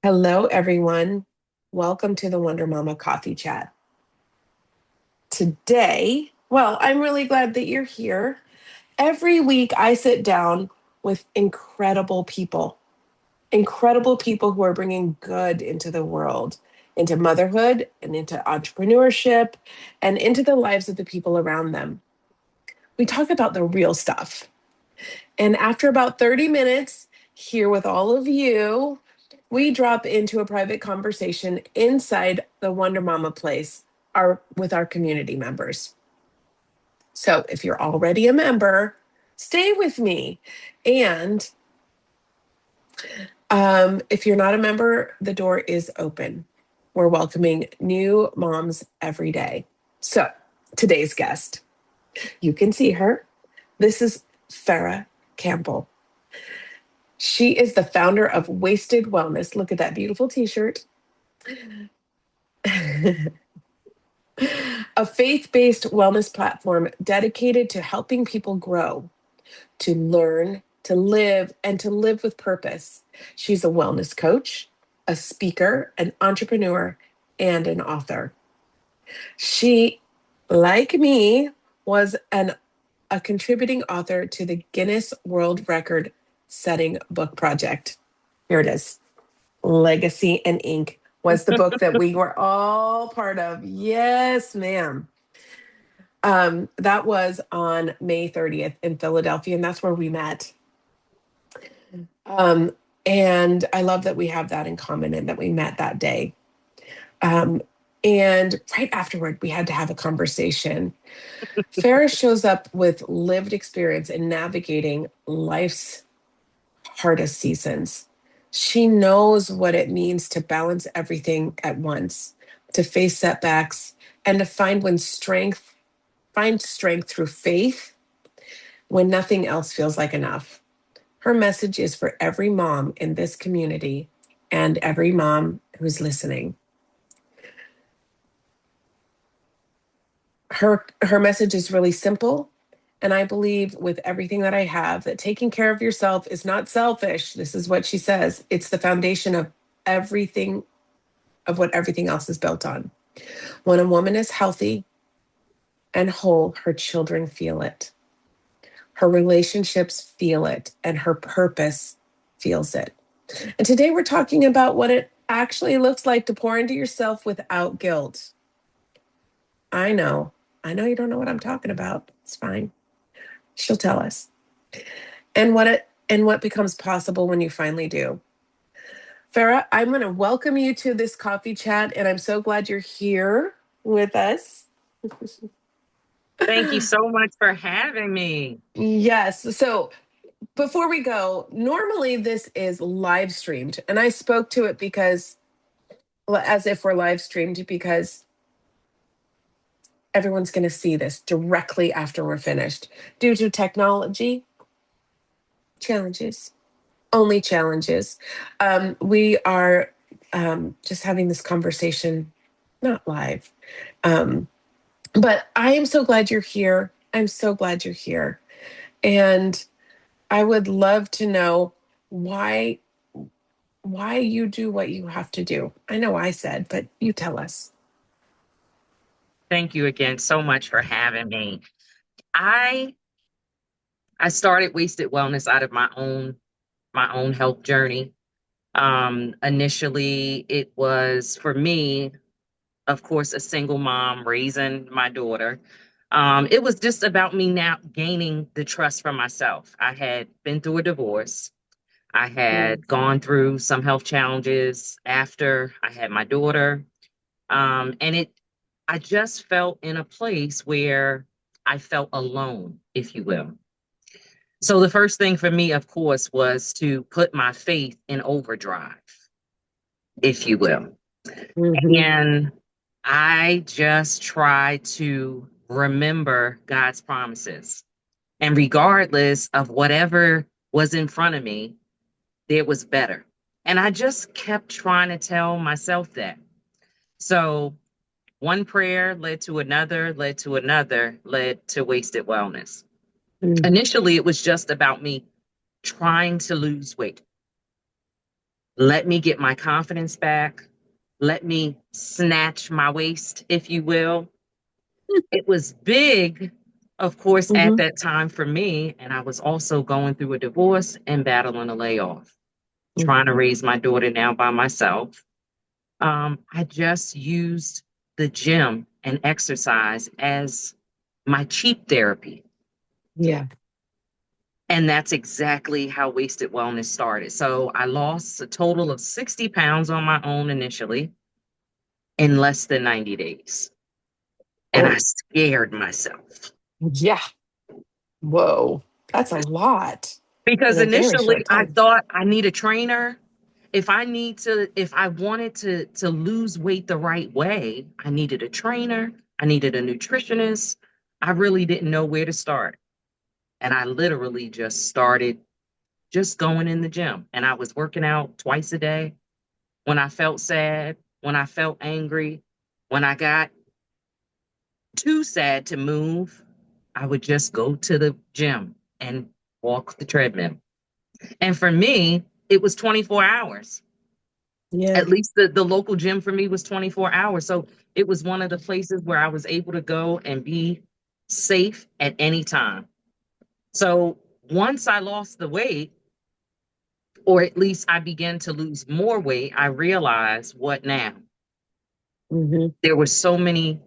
Hello, everyone. Welcome to the WonderMama Coffee Chat. Today, I'm really glad that you're here. Every week, I sit down with incredible people who are bringing good into the world, into motherhood and into entrepreneurship and into the lives of the people around them. We talk about the real stuff. And after about 30 minutes here with all of you, we drop into a private conversation inside the Wonder Mama place with our community members. So if you're already a member, stay with me. And if you're not a member, the door is open. We're welcoming new moms every day. So today's guest, you can see her. This is Farrah Campbell. She is the founder of Wasted Wellness. Look at that beautiful t-shirt. A faith-based wellness platform dedicated to helping people grow, to learn, to live, and to live with purpose. She's a wellness coach, a speaker, an entrepreneur, and an author. She, like me, was a contributing author to the Guinness World Record setting book project. Here it is. Legacy and Ink was the book that we were all part of. Yes, ma'am. That was on May 30th in Philadelphia, and that's where we met. Um, and I love that we have that in common and that we met that day. And right afterward, we had to have a conversation. Farrah shows up with lived experience in navigating life's hardest seasons. She knows what it means to balance everything at once, to face setbacks, and to find strength through faith when nothing else feels like enough. Her message is for every mom in this community and every mom who's listening. Her message is really simple. And I believe with everything that I have that taking care of yourself is not selfish. This is what she says. It's the foundation of everything, of what everything else is built on. When a woman is healthy and whole, her children feel it. Her relationships feel it, and her purpose feels it. And today we're talking about what it actually looks like to pour into yourself without guilt. I know you don't know what I'm talking about. It's fine. She'll tell us. And what becomes possible when you finally do. Farrah, I'm going to welcome you to this coffee chat, and I'm so glad you're here with us. Thank you so much for having me. Yes. So before we go, normally this is live streamed, and I spoke to it because, well, as if we're live streamed, because everyone's going to see this directly after we're finished. Due to technology challenges, only challenges, we are just having this conversation, not live. But I am so glad you're here. I'm so glad you're here. And I would love to know why you do what you have to do. I know I said, but you tell us. Thank you again so much for having me. I I started Wasted Wellness out of my own health journey. Initially, it was for me, of course, a single mom raising my daughter. It was just about me now gaining the trust from myself. I had been through a divorce. I Mm. had gone through some health challenges after I had my daughter. And I just felt in a place where I felt alone, if you will. So the first thing for me, of course, was to put my faith in overdrive, if you will. Mhm. And I just try to remember God's promises. And regardless of whatever was in front of me, there was better. And I just kept trying to tell myself that. So one prayer led to another, led to Wasted Wellness. Mm. Initially, it was just about me trying to lose weight. let me get my confidence back, let me snatch my waist, if you will. It was big, of course, at Hmm. that time for me. And I was also going through a divorce and battling a layoff, trying to raise my daughter now by myself. I just used the gym and exercise as my cheap therapy. Yeah. And that's exactly how Wasted Wellness started. So I lost a total of 60 pounds on my own initially in less than 90 days. And I Oh, scared myself yeah. Whoa. That's a lot in because a very initially short I time. thought I need a trainer. If I wanted to lose weight the right way, I needed a trainer, I needed a nutritionist. I really didn't know where to start. And I literally just started just going in the gym. And I was working out twice a day when I felt sad, when I felt angry, when I got too sad to move, I would just go to the gym and walk the treadmill. And for me, it was 24 hours. Yeah. At least the local gym for me was 24 hours. So it was one of the places where I was able to go and be safe at any time. So once I lost the weight, or at least I began to lose more weight, I realized what now? Hmm. There were so many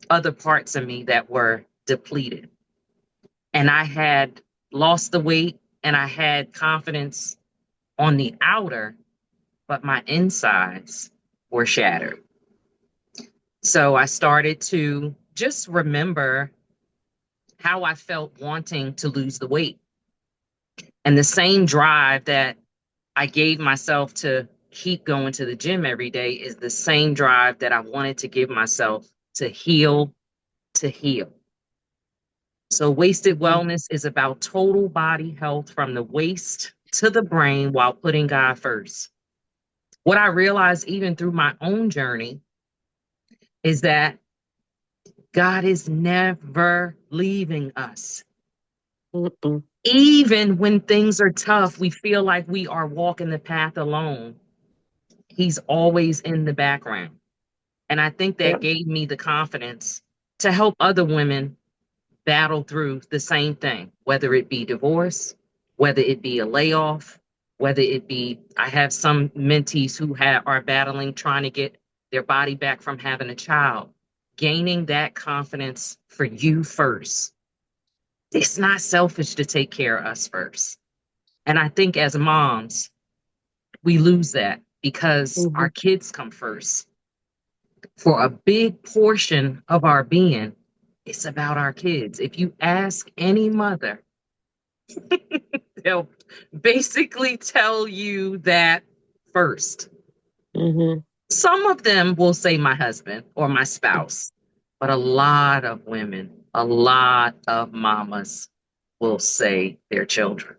other parts of me that were depleted. And I had lost the weight and I had confidence on the outer, but my insides were shattered. So I started to just remember how I felt wanting to lose the weight. And the same drive that I gave myself to keep going to the gym every day is the same drive that I wanted to give myself to heal, to heal. So, Wasted Hmm. Wellness is about total body health from the waist to the brain while putting God first. What I realized, even through my own journey, is that God is never leaving us. Mm-mm. Even when things are tough, we feel like we are walking the path alone. He's always in the background. And I think that Yep. gave me the confidence to help other women battle through the same thing, whether it be divorce, whether it be a layoff, whether it be, I have some mentees who are battling trying to get their body back from having a child, gaining that confidence for you first. It's not selfish to take care of us first. And I think as moms, we lose that because Hmm. our kids come first. For a big portion of our being, it's about our kids. If you ask any mother, they'll basically tell you that first. Hmm. Some of them will say my husband or my spouse, but a lot of women, a lot of mamas will say their children.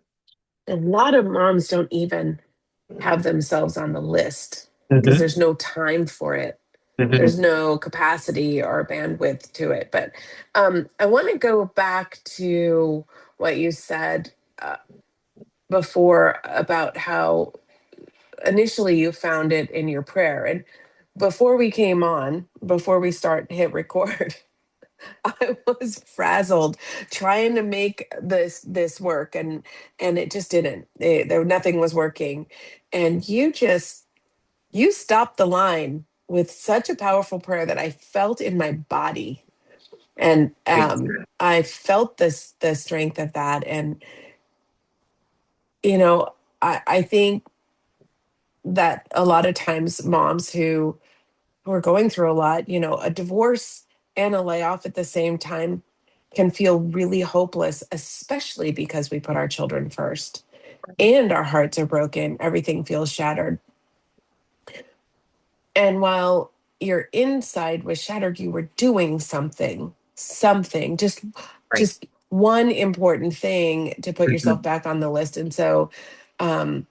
A lot of moms don't even have themselves on the list because Hmm. there's no time for it. There's Hmm. no capacity or bandwidth to it. But I want to go back to what you said before about how initially you found it in your prayer. And before we came on, before we hit record, I was frazzled trying to make this work, and it just didn't. Nothing was working, and you stopped the line with such a powerful prayer that I felt in my body, and I felt the strength of that, and you know, I think that a lot of times moms who are going through a lot, a divorce and a layoff at the same time can feel really hopeless, especially because we put our children first and our hearts are broken. Everything feels shattered. And while your inside was shattered, you were doing something, Right. just one important thing to put yourself Hmm. back on the list. And so um,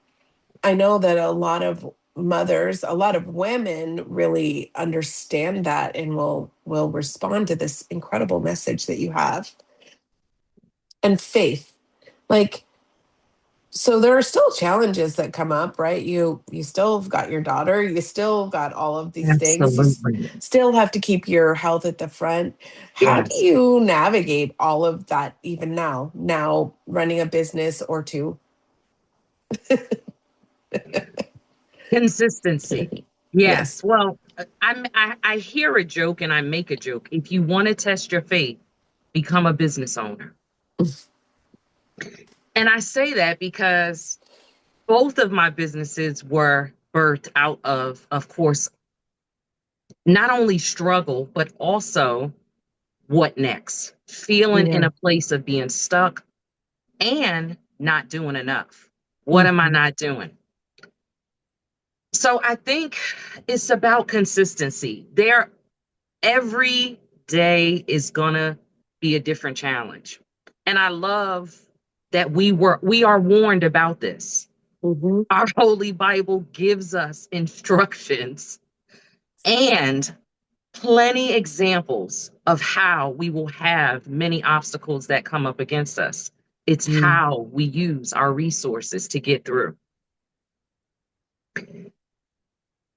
I know that a lot of mothers, a lot of women really understand that and will respond to this incredible message that you have. And faith. Like So there are still challenges that come up, right? You still have got your daughter, you still got all of these things. Absolutely. Still have to keep your health at the front. How do Yes. you navigate all of that even now? Now running a business or two. Consistency. Yes. Yes. Well, I hear a joke and I make a joke. If you want to test your faith, become a business owner. And I say that because both of my businesses were birthed out of course, not only struggle, but also what next? Feeling in Yeah. a place of being stuck and not doing enough. What am I Hmm. not doing? So I think it's about consistency. Every day is gonna be a different challenge. And I love that we are warned about this. Hmm. Our Holy Bible gives us instructions and plenty examples of how we will have many obstacles that come up against us. It's how we use our resources to get through.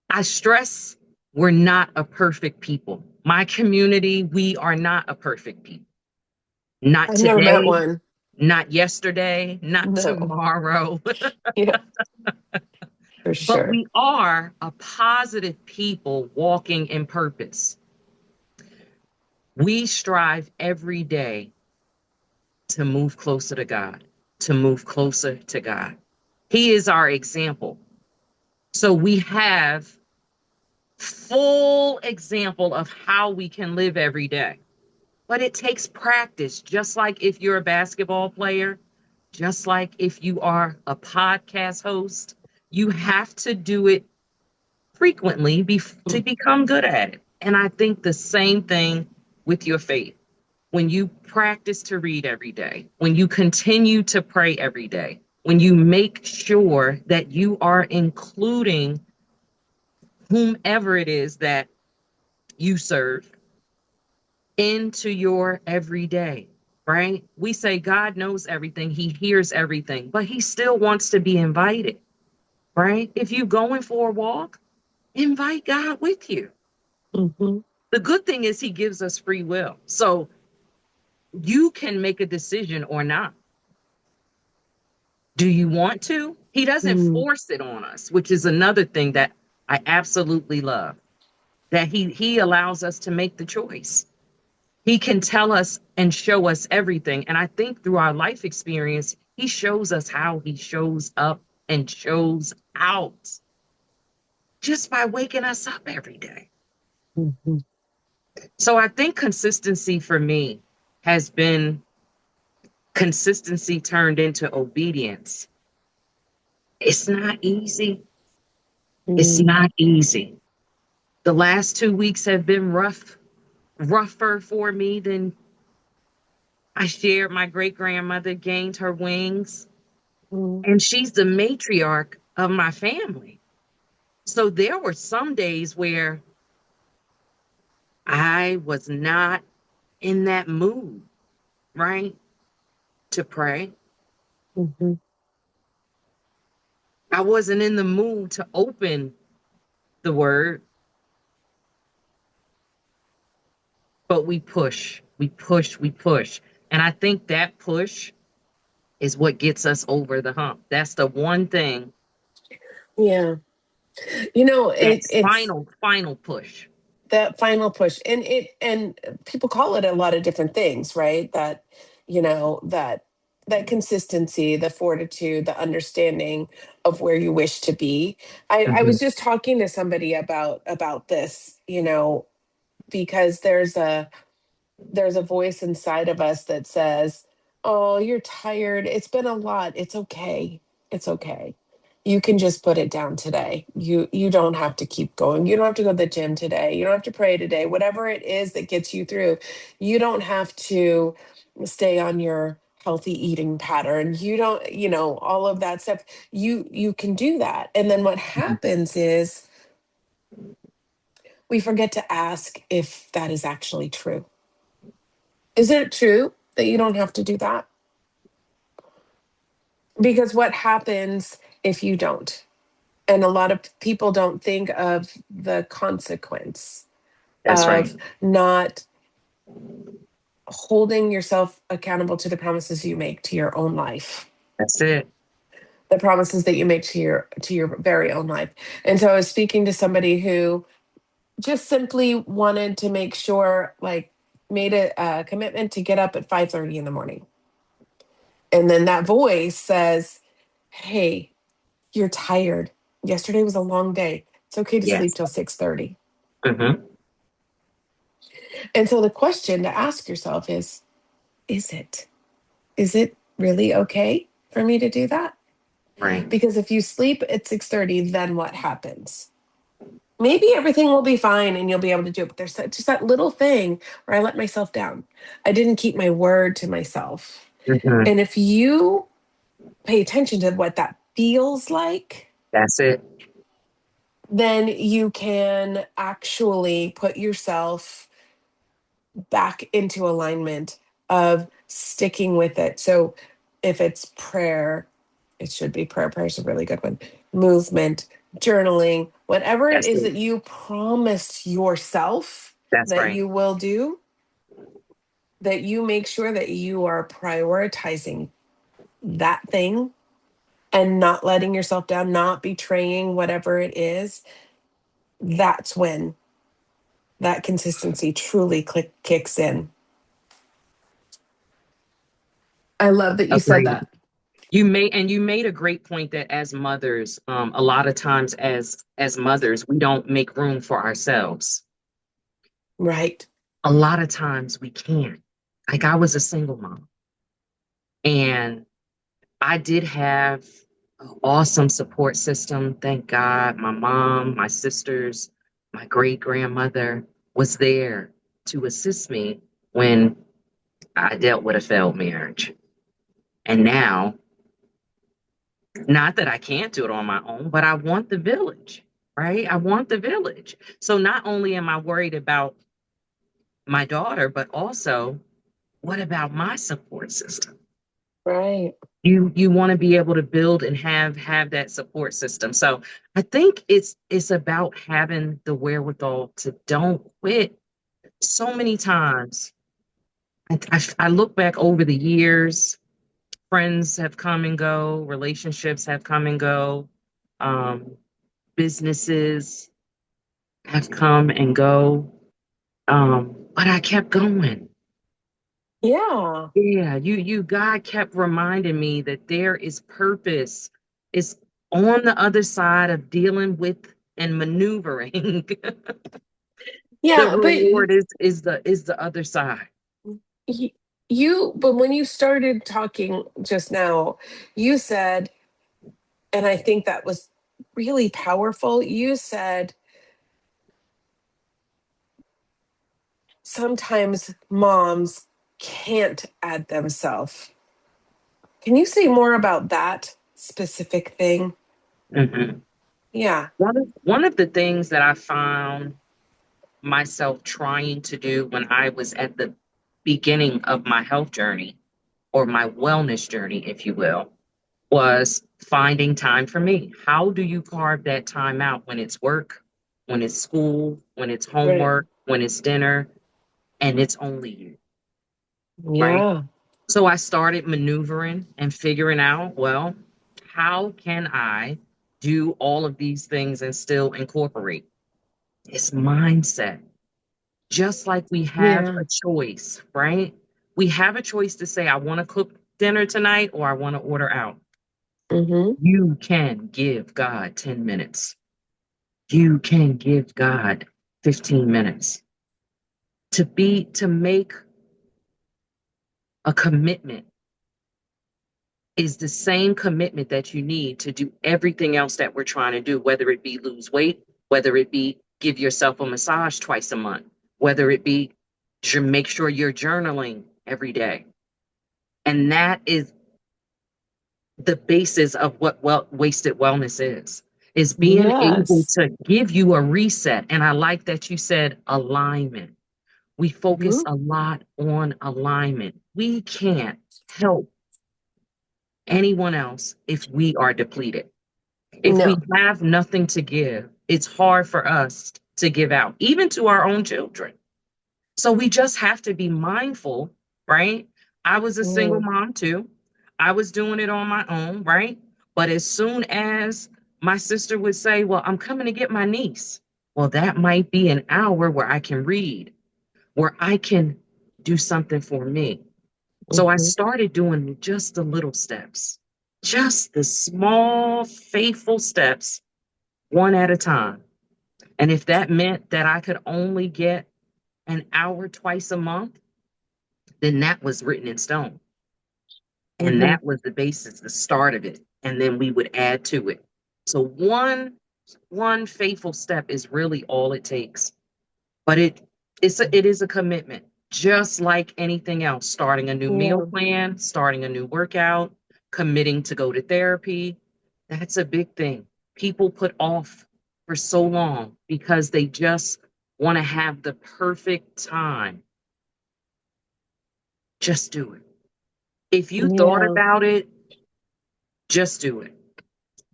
I stress we're not a perfect people. My community, we are not a perfect people. Not I've never met today, one. not yesterday, not No. tomorrow, Yeah, for but sure. we are a positive people walking in purpose. We strive every day to move closer to God, to move closer to God. He is our example. So we have full example of how we can live every day. But it takes practice, just like if you're a basketball player, just like if you are a podcast host, you have to do it frequently to become good at it. And I think the same thing with your faith. When you practice to read every day, when you continue to pray every day, when you make sure that you are including whomever it is that you serve into your everyday, right? We say God knows everything, He hears everything, but He still wants to be invited, right? If you're going for a walk, invite God with you. Hmm. The good thing is He gives us free will. So you can make a decision or not. Do you want to? He doesn't Mm. force it on us, which is another thing that I absolutely love. That he allows us to make the choice. He can tell us and show us everything. And I think through our life experience, he shows us how he shows up and shows out just by waking us up every day. Hmm. So I think consistency for me has been consistency turned into obedience. It's not easy. It's Mm. not easy. The last 2 weeks have been rougher for me than I shared. My great grandmother gained her wings, Mm. and she's the matriarch of my family. So there were some days where I was not in that mood, right? To pray. Hmm. I wasn't in the mood to open the word, but we push. And I think that push is what gets us over the hump. That's the one thing, Yeah. You know, that it's final push. that final push, and people call it a lot of different things, right? That, that consistency, the fortitude, the understanding of where you wish to be. I Mhm, was just talking to somebody about this, because there's a voice inside of us that says, "Oh, you're tired. It's been a lot. It's okay. It's okay. You can just put it down today. You don't have to keep going. You don't have to go to the gym today. You don't have to pray today. Whatever it is that gets you through, you don't have to stay on your healthy eating pattern. You don't, all of that stuff. You can do that." And then what mhm. happens is we forget to ask if that is actually true. Is it true that you don't have to do that? Because what happens if you don't? And a lot of people don't think of the consequence That's right. of not holding yourself accountable to the promises you make to your own life, That's it. the promises that you make to your very own life. And so I was speaking to somebody who just simply wanted to make sure, like, made a commitment to get up at 5:30 in the morning. And then that voice says, hey, you're tired. Yesterday was a long day. It's okay to sleep Yes. till 6:30. Hmm. And so the question to ask yourself is it? Is it really okay for me to do that? Right. Because if you sleep at 6:30, then what happens? Maybe everything will be fine and you'll be able to do it. But there's just that little thing where I let myself down. I didn't keep my word to myself. Hmm. And if you pay attention to what that feels like, That's it. then you can actually put yourself back into alignment of sticking with it. So if it's prayer, it should be prayer. Prayer is a really good one. Movement, journaling, whatever it That's is that it. you promise yourself That's that right. you will do, that you make sure that you are prioritizing that thing and not letting yourself down, not betraying whatever it is. That's when that consistency truly kicks in. I love that you said Agreed. that. You made a great point that as mothers, a lot of times as mothers, we don't make room for ourselves. Right. A lot of times we can't. Like I was a single mom, and I did have an awesome support system. Thank God, my mom, my sisters, my great grandmother was there to assist me when I dealt with a failed marriage. And now, not that I can't do it on my own, but I want the village, right? I want the village. So not only am I worried about my daughter, but also what about my support system? Right. You want to be able to build and have that support system. So I think it's about having the wherewithal to don't quit. So many times I look back over the years, friends have come and go, relationships have come and go, um, businesses have come and go. But I kept going. Yeah. Yeah, God kept reminding me that there is purpose. It's on the other side of dealing with and maneuvering. The Yeah, but reward is the other side. y- but when you started talking just now, you said, and I think that was really powerful. You said sometimes moms can't add themselves. Can you say more about that specific thing? Mhm. Yeah. One of the things that I found myself trying to do when I was at the beginning of my health journey or my wellness journey, if you will, was finding time for me. How do you carve that time out when it's work, when it's school, when it's Right. homework, when it's dinner, and it's only you, right? Yeah. So I started maneuvering and figuring out, well, how can I do all of these things and still incorporate? It's mindset. Just like we have Yeah. a choice, right? We have a choice to say, I want to cook dinner tonight or I want to order out. Mm-hmm. You can give God 10 minutes. You can give God 15 minutes to make a commitment is the same commitment that you need to do everything else that we're trying to do, whether it be lose weight, whether it be give yourself a massage twice a month, whether it be make sure you're journaling every day. And that is the basis of what wasted wellness is being able Yes. to give you a reset. And I like that you said alignment. We focus Mm-hmm. a lot on alignment. We can't help anyone else if we are depleted. If we No. have nothing to give, it's hard for us to give out, even to our own children. So we just have to be mindful, right? I was a single Mm, mom too. I was doing it on my own, right? But as soon as my sister would say, well, I'm coming to get my niece, well, that might be an hour where I can read, where I can do something for me. So I mhm. started doing just the little steps, just the small, faithful steps, one at a time. And if that meant that I could only get an hour twice a month, then that was written in stone. And Mhm. that was the basis, the start of it. And then we would add to it. So one faithful step is really all it takes. But it is a commitment, just like anything else. Starting a new meal Yeah. plan, starting a new workout, committing to go to therapy. That's a big thing. People put off for so long because they just want to have the perfect time. Just do it. If you thought Yeah. about it, just do it.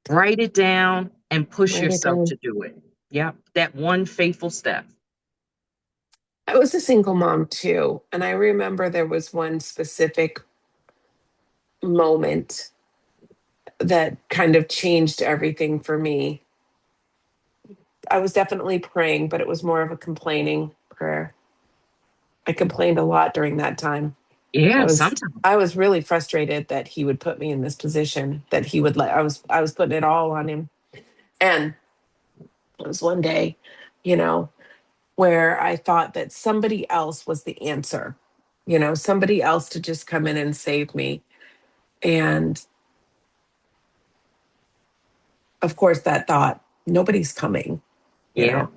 Write it down and push Write it yourself down. to do it. Yep. That one faithful step. I was a single mom too, and I remember there was one specific moment that kind of changed everything for me. I was definitely praying, but it was more of a complaining prayer. I complained a lot during that time. I Yeah, was sometimes. I was really frustrated that he would put me in this position, that he would let I was putting it all on him. And it was one day, you know, where I thought that somebody else was the answer, somebody else to just come in and save me. And of course, that thought, nobody's coming, you Yeah. know,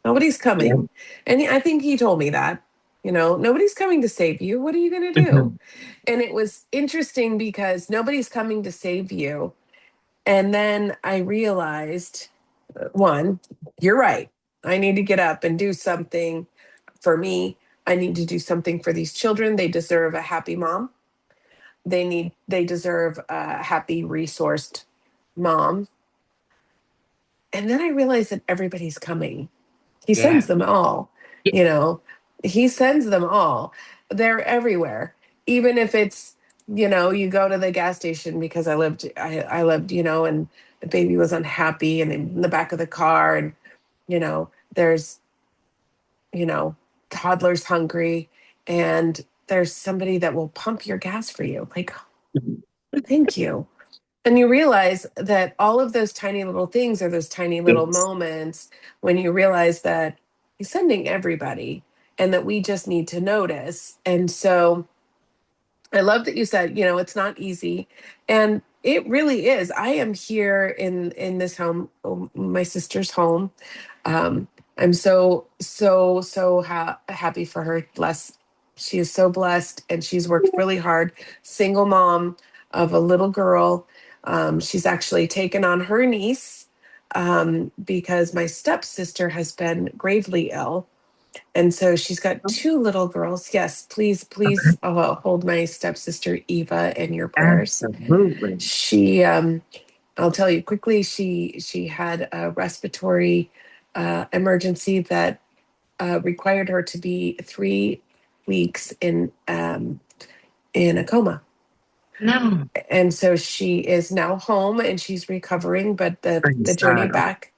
nobody's Yeah. coming. And I think he told me that, nobody's coming to save you. What are you going to do? Mhm. And it was interesting because nobody's coming to save you. And then I realized, one, you're right. I need to get up and do something for me. I need to do something for these children. They deserve a happy mom. They deserve a happy, resourced mom. And then I realized that everybody's coming. He sends Yeah. them all, Yeah. you know. He sends them all. They're everywhere. Even if it's, you go to the gas station because I lived, and the baby was unhappy and in the back of the car, and there's, you know, toddlers hungry, and there's somebody that will pump your gas for you. Like, thank you. And you realize that all of those tiny little things are those tiny little Yes. moments when you realize that he's sending everybody and that we just need to notice. And so I love that you said, it's not easy. And it really is. I am here in this home, my sister's home. Um, I'm so happy for her. She is so blessed, and she's worked really hard. Single mom of a little girl. She's actually taken on her niece because my stepsister has been gravely ill, and so she's got two little girls. Yes, please, please, Okay. hold my stepsister Eva in your prayers. Absolutely. She I'll tell you quickly. She had a respiratory emergency that required her to be 3 weeks in a coma, No. and so she is now home and she's recovering. But the Praise journey God. back,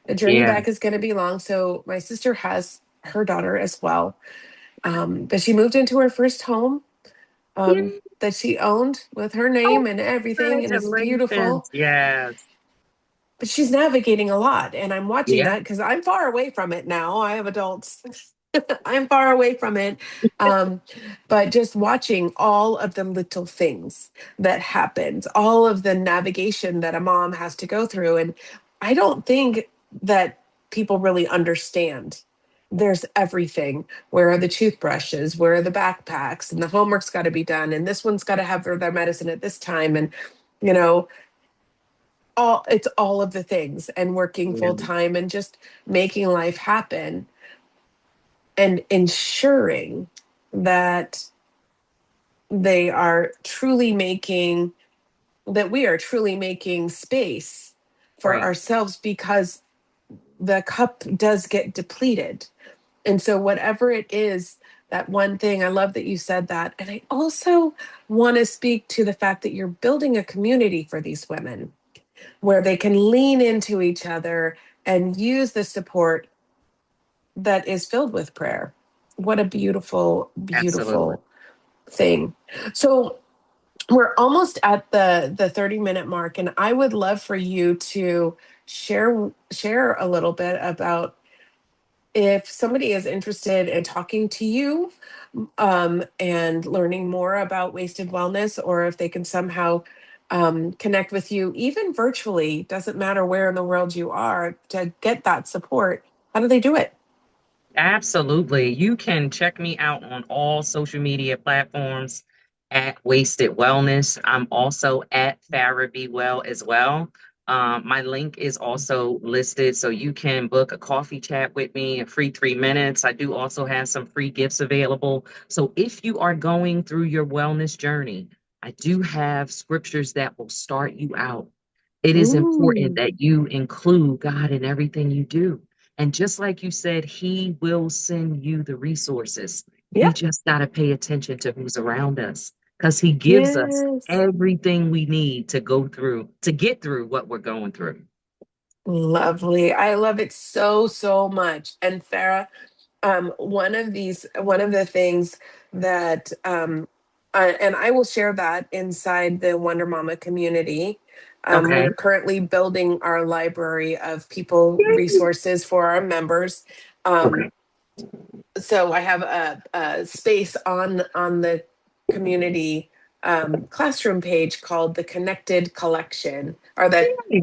the journey Yeah. back is going to be long. So my sister has her daughter as well, but she moved into her first home Yeah. that she owned with her Oh, name and everything, and it's beautiful. congratulations. Yes. But she's navigating a lot, and I'm watching Yeah. that because I'm far away from it now. I have adults. I'm far away from it. Um, but just watching all of the little things that happens, all of the navigation that a mom has to go through. And I don't think that people really understand. There's everything. Where are the toothbrushes? Where are the backpacks? And the homework's got to be done. And this one's got to have their medicine at this time. And, you know, it's all of the things, and working Yeah. full time and just making life happen and ensuring that they are truly making that we are truly making space for Right. ourselves, because the cup does get depleted. And so, whatever it is, that one thing, I love that you said that. And I also want to speak to the fact that you're building a community for these women where they can lean into each other and use the support that is filled with prayer. What a beautiful, Absolutely. beautiful thing. So, we're almost at the 30-minute mark, and I would love for you to share a little bit about, if somebody is interested in talking to you, and learning more about wasted wellness, or if they can somehow connect with you, even virtually, doesn't matter where in the world you are, to get that support. How do they do it? Absolutely. You can check me out on all social media platforms at Wasted Wellness. I'm also at Farrah Be Well as well. My link is also listed, so you can book a coffee chat with me, a free 3 minutes. I do also have some free gifts available. So if you are going through your wellness journey, I do have scriptures that will start you out. It is important Mm, that you include God in everything you do. And just like you said, He will send you the resources. We yep. just got to pay attention to who's around us because He gives us Yes. everything we need to go through, to get through what we're going through. Lovely. I love it so, so much. And Farah, one of the things that, and I will share that inside the Wonder Mama community. Okay. We're currently building our library of people resources for our members. Okay. Um, so I have a space on the community classroom page called the Connected Collection, or the Yay.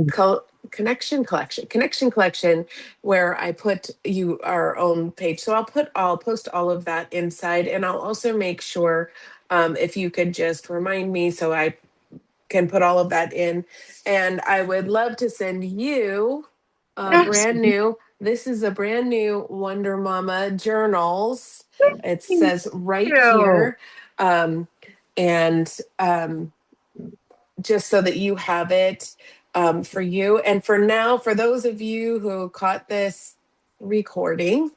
Connection Collection, where I put you our own page. So I'll post all of that inside, and I'll also make sure, if you could just remind me so I can put all of that in. And I would love to send you a brand Absolutely. new, this is a brand new Wonder Mama journals. It says right here. Um, and just so that you have it, for you. And for now, for those of you who caught this recording,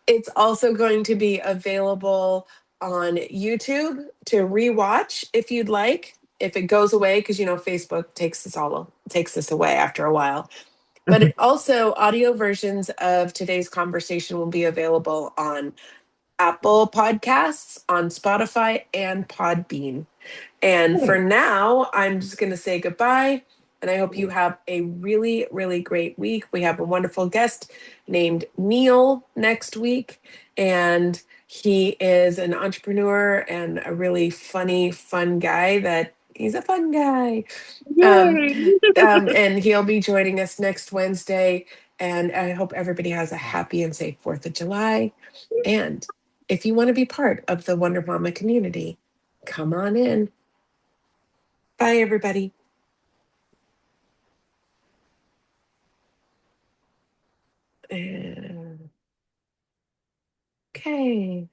it's also going to be available on YouTube to rewatch if you'd like. If it goes away, because Facebook takes this away after a while. But it also, audio versions of today's conversation will be available on Apple Podcasts, on Spotify, and Podbean. And for now, I'm just going to say goodbye. And I hope you have a really, really great week. We have a wonderful guest named Neil next week. And he is an entrepreneur and a really funny, fun guy. That he's a fun guy. Um, Yay. and he'll be joining us next Wednesday. And I hope everybody has a happy and safe 4th of July. And if you want to be part of the Wonder Mama community, come on in. Bye, everybody. Okay.